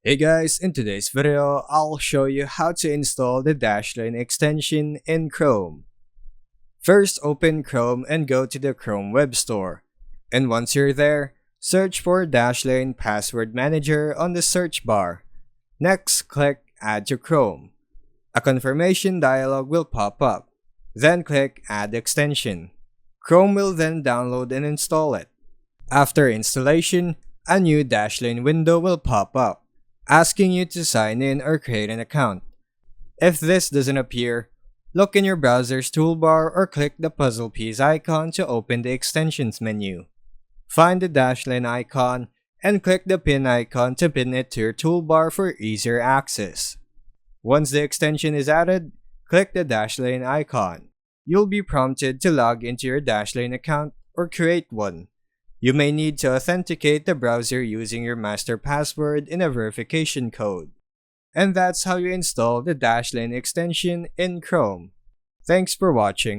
Hey guys, in today's video, I'll show you how to install the Dashlane extension in Chrome. First, open Chrome and go to the Chrome Web Store. And once you're there, search for Dashlane Password Manager on the search bar. Next, click Add to Chrome. A confirmation dialog will pop up. Then click Add Extension. Chrome will then download and install it. After installation, a new Dashlane window will pop up, asking you to sign in or create an account. If this doesn't appear, look in your browser's toolbar or click the puzzle piece icon to open the extensions menu. Find the Dashlane icon and click the pin icon to pin it to your toolbar for easier access. Once the extension is added, click the Dashlane icon. You'll be prompted to log into your Dashlane account or create one. You may need to authenticate the browser using your master password in a verification code. And that's how you install the Dashlane extension in Chrome. Thanks for watching.